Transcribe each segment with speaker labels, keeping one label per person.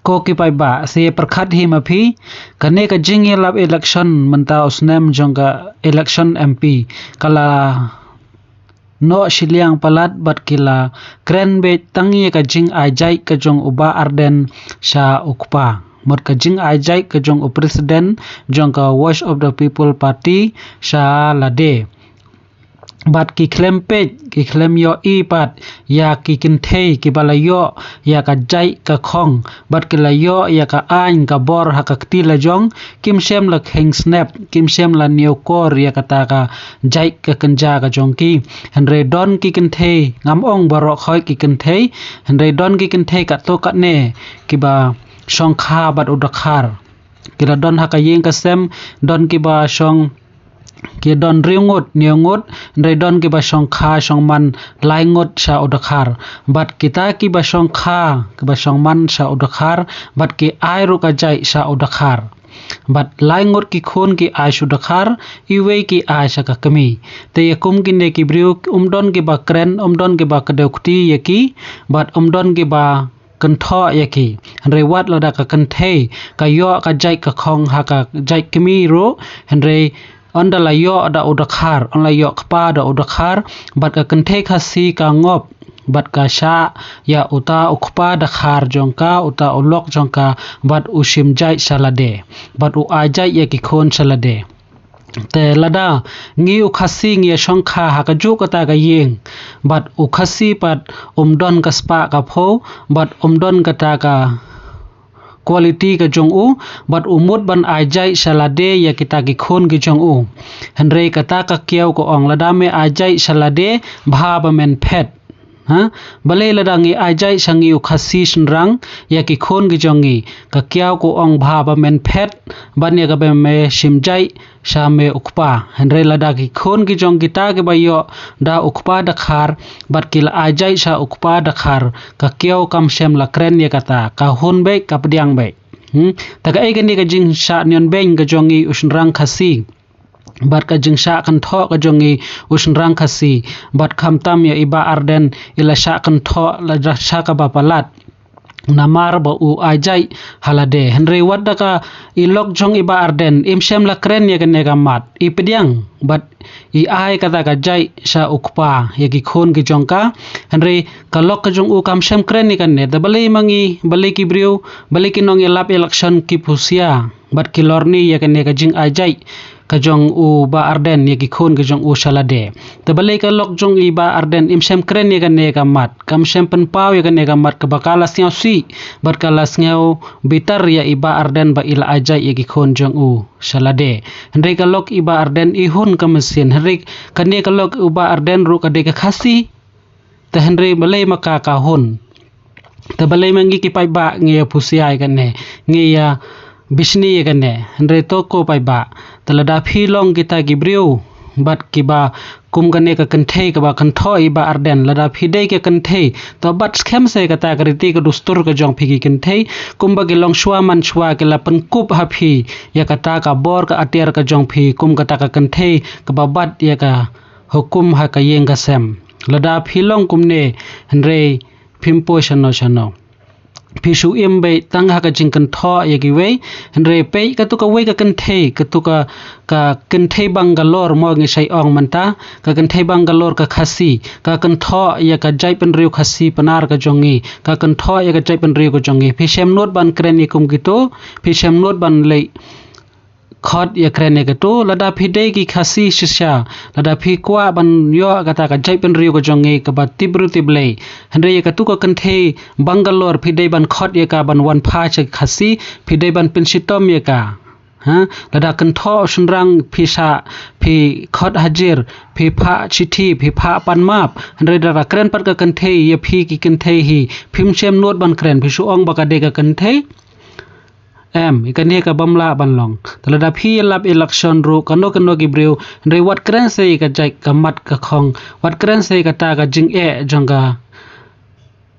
Speaker 1: ko ki pai ba se perkhat hi ma phi kane ka jing ye lap election menta usnem jongka election MP kala no shiliang palat bat kila kren be tangi ka jing ajai ka jong uba arden sha ukpa mot ka jing ajai ka jong u president jongka voice of the people party sha lade bat ki klem yo i pat ya ki kintei ki balayo ya ka jai ka khong bat ki layo ya ka ain ka bor ha ka ktila jong kim shem la kheng snap kim shem la new kor ya ka ta ka jai ka kanja ka jong ki henre don ki kintei ngam ong baro khoi ki kintei henre don ki kintei ka to ka ne ki ba shong kha bat udakhar kila don ha ka yeng ka sem don ki ba shong ki don riungut niungut ndai don ki ba shong kha shong man lai ngut sha udakhar bat kita ki ba shong kha ki ba shong man sha udakhar bat ki ai ru ka jai sha udakhar bat lai ngut ki khun ki ai shu dakhar iwe ki ai sha ka kami te yakum ki ne ki briu don ki ba kren don ki ba kadekti yaki bat don ki ba kentho yaki henre wat lada ka kenthe ka yo ka jai ka khong ha ka jai kami ro henre onda la yo da udakhar on la yo kpa da udakhar bat ka kenthe khasi ka ngop bat ka sha ya uta ukpa da khar jongka uta ulok jongka bat usim jai salade bat u ajai ya ki khon salade te lada ngi u khasi ngi shongkha ha ka ju ka ta ka yeng bat u khasi pat don ka spa ka pho bat don ka ta ka quality ka jong u bat umut ban ajai salade ya kita ki khon ki jong u henre kata ka kiau ko ong lada me ajai salade bha ba men phet ha bale lada ngi ajai sangi u khasi snrang ya ki khon ki jongi ka kiau ko ong bha ba men phet ban ya ka be me simjai sha me ukpa henre lada ki khon ki jong kita ke bayo da ukpa da khar bat kil ajai sha ukpa da khar ka kiau kam sem la kren ya kata ka hun be ka pdiang be taka ai ni ka jing sha nyon beng ka jongi usnrang khasi bat ka jing sha kan tho ka jongi usnrang khasi bat kham tam ya iba arden ila sha kan tho la sha ka bapalat namar ba u ajai halade henry wadda ka ilok jong iba arden imsem la kren ya kan ga mat ipdiang bat I ai kata ka jai sha ukpa ya ki khon ki jongka henry kalok ka jong u kam sem kren ni kan ne da balai mangi balai ki brio balai ki nong elap election ki pusia bat ki lorni ya kan ne ka jing ajai ka jong u ba arden ya ki khon ka jong u salade ta balai ka lok jong I ba arden imsem kren ya kan ne ka mat kam sem pen pau ya kan ne ka mat ka bakala siao si bat kala siao bitar ya iba arden ba ila ajai ya ki khon jong u salade henry ka lok iba arden I hun ka mesin henry ka ne ka lok uba arden ru ka de ka khasi ta henry balai maka ka hun ta balai mangi ki pai ba nge pusiai kan ne nge ya bisni ya kan ne henry to ko pai ba talada philong kita gibriu bat kiba kum kane ka kanthei ka ba kanthoi ba arden lada phidei ke kanthei to bat schem se kata kriti ka dustur ka jong phigi kanthei kum ba gelong shwa man shwa ke la pen kup ha phi ya kata ka bor ka atiar ka jong phi kum kata ka kanthei ka ba bat ya ka hukum ha ka yeng ka sem lada philong kum ne henre phimpo shano Pisu imbe tangha ka jingkan tho yagi we henre pe ka tu ka we ka kenthe ka tu ka kenthe bangalore mo ngi sai ong manta ka kenthe bangalore ka khasi ka kan tho ya ka jai pen riu khasi panar ka jongi ka kan tho ya ka jai pen riu ka jongi pisem not ban kren ni kum gitu pisem not ban le khot ya krene ka to lada phidei ki khasi shisha lada phi kwa ban yo kata ka jai pen riu ka jonge ka ba tibru tible henre ka tu ka kanthe bangalore phidei ban khot ya ka ban wan pha che khasi phidei ban pen sitom ya ka ha lada kan tho sunrang phisa phi khot hajir phi pha chithi phi pha pan map henre da kren pat ka kanthe ya phi ki kanthe hi phim sem not ban kren phi su ong ba ka de ka kanthe ikane ka bamla banlong talada phi lap election ro kano gibreu re wat kren se ka jai ka mat ka khong wat kren se ka ta ka jing jonga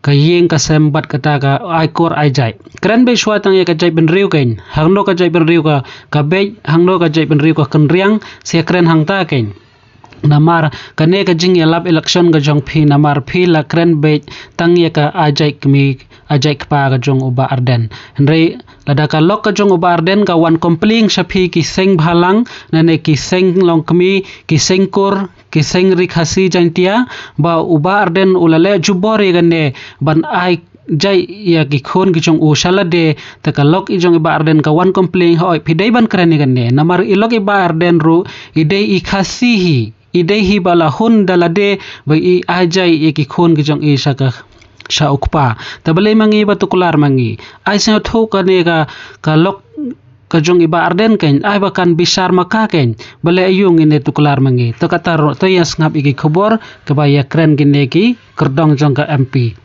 Speaker 1: ka yeng ka sem bat ka ta ka ai kor ai jai kren be shwa tang ka jai ben riu kain hangno ka jai ben riu ka be hangno ka jai ben riu ka kan riang se kren hang ta kain namar kane ka jing lap election ga jong phi namar phi la kren be tang ye ka ajai kmi ajai kpa ka jong uba arden henry lada ka lok ka jong uba arden ka wan kompling shapi ki seng bhalang nane ki seng long kami ki seng kur ki seng rikhasi jantia ba uba arden ulale jubori gane ban ai jai ya ki khon ki jong u shalade ta ka lok i jong iba arden ka wan kompling hoi pidai ban krani gane namar ilok iba arden ru idei i khasi hi idei hi bala hun dalade ba i ajai ye ki khon ki jong i saka sha ukpa tabale mangi batukular mangi ai sa tho kane ka lok ka jong iba arden ken ai bakan bisar maka ken bale ayung ine tukular mangi to katar to yas ngap iki khobor ka ba ya kren gine ki kerdong jong ka MP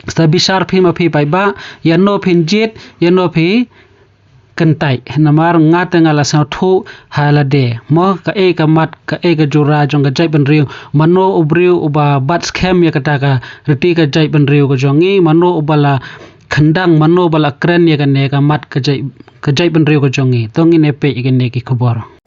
Speaker 1: sta bisar phi ma phi pai ba ya no phin jit ya no phi kentai namar ngat ngala sa thu halade mo ka e ka mat ka e ka jura jong ka jai ban riu mano ubriu uba bat scam ya kata ka reti ka jai ban riu ko jongi mano ubala khandang mano bala kren ya ka ne ka mat ka jai ban riu ko jongi tongi ne pe igene ki khobor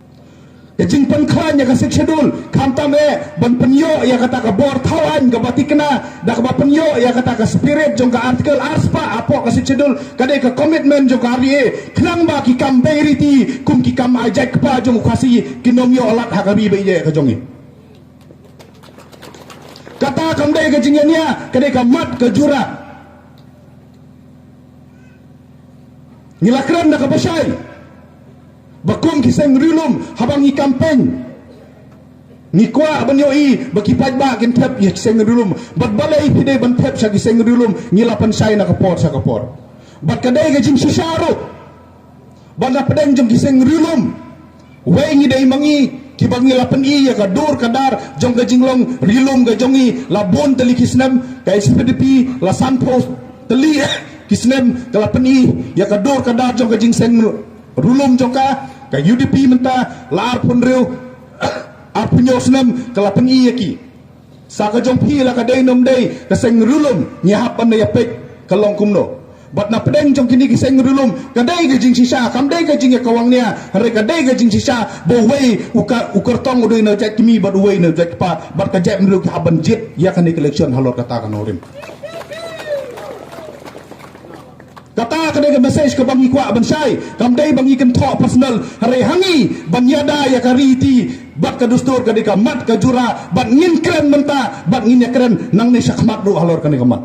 Speaker 2: jing pan khan ya ka sik schedule khamta me ban penyo ya kata ka bor thawan ga batikna dak ba penyo ya kata ka spirit jong ka article arspa apo ka sik schedule kade ka commitment jong ka rie khnang ba ki kam beriti kum ki kam ajak pa jong khasi kinom yo alat hakabi be ye ka jongi kata kam dai ka jingnya kade ka mat ka jura nilakran da ka basai bakung kiseng rilum habang i campaign ni kwa banyo i baki pajba kin thep ye kiseng rilum bat balai pide ban thep sa kiseng rilum ni lapan sai na kapor sa kapor bat kadai ga jim sisaro ban na pedeng jom kiseng rilum we ngi dai mangi ki bangi lapan i ya ka dur kadar jong ga jinglong rilum ga jongi labon teli kisnem ka SPDP la sanpos teli kisnem ka lapan i ya ka dur kadar jong ga jingseng rulum jongka ka UDP menta lar pun riu arpunyo snem kalapan iyaki saka jong pi la ka dei nom dei ka seng rulum nyahap an ya pek kalong kumno bat na pedeng jong kini ki seng rulum ka dei ga jing sisa kam dei ga jing ka wang nia re ka dei ga jing sisa bo wei ukar tong udoi na jek kimi bat wei na jek pa bat ka jek mru ka ban jit ya kan election halor kata kan orim kata kena message ke bangi kwa bansai kam dai bangi kan tho personal hare hangi banyada ya kariti bat ka dustur ka dika mat ka jura bat ngin kren menta bat ngin kren nang ni sakmat do halor kan mat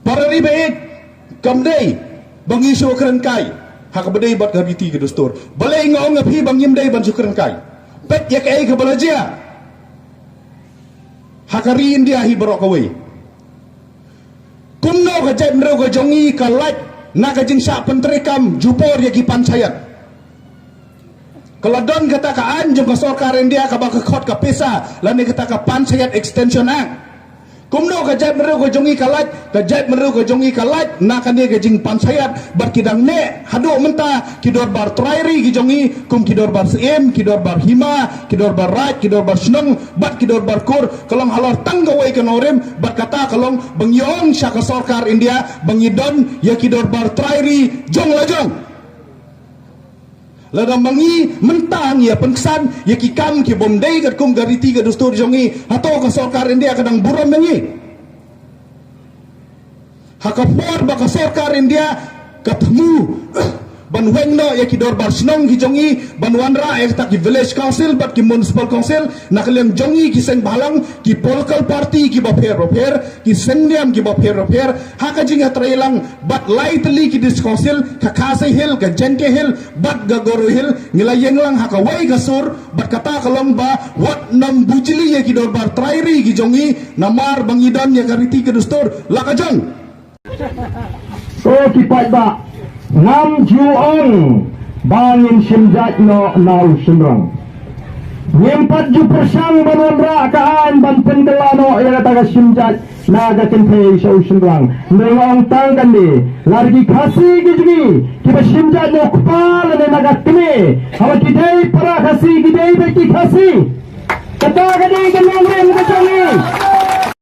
Speaker 2: para ribe kam dai bangi so kren kai hak bedai bat kariti ka dustur balai ngong ngapi bangim dai ban so kren kai pet ya kai ka balaja hakari india hi barokawai kumno ka jeb mero ka jongi ka laj na ka jing sa pentrikam jupor ya ki panchayat kalau don kata ka anjung ka sorkar India ka baka khot ka pesa lani kata ka panchayat extension act kumno ka jeb mero ka jongi ka jongi ka laj na ka ne ka jing panchayat bar kidang ne hado menta kidor bar trairi ki jongi kum kidor bar CM kidor bar hima kidor bar raj kidor bar snong bat kidor bar kur kalong halor tanggawai ka norem bat kata kalong bangyong sya ka sorkar India bangidon ya kidor bar trairi jong la jong ladang bangi mentang ya pengsan ya kikam ki bomdai kat kum gariti ka dustur jongi atau ka sorkar India kadang buram bangi hakapor ba ka sorkar India katmu ban wengno ya ki dorbar snong ki jongi ban wanra ya ta ki village council bat ki municipal council nakalian jongi ki seng balang ki political party ki ba pher ki sendiam ki ba pher haka jinga trailang bat lightly ki dis council ka kasai hill ka jenke hill bat gagoro hill ngilayeng lang haka wai gasur bat kata kalong ba wat nam bujili ya ki dorbar trairi ki jongi namar bangidan ya kariti ke dustur lakajang
Speaker 3: so ki ba Nam juong bangin simjat no nau simrang. 40% banondra kaan banten delano era taga simjat naga tempe so simrang. Nengong tangkan di largi khasi gijgi kiba simjat no kepala ne naga kene. Hawa kidai para khasi kidai beki khasi. Kata kadi kenong rem kacani.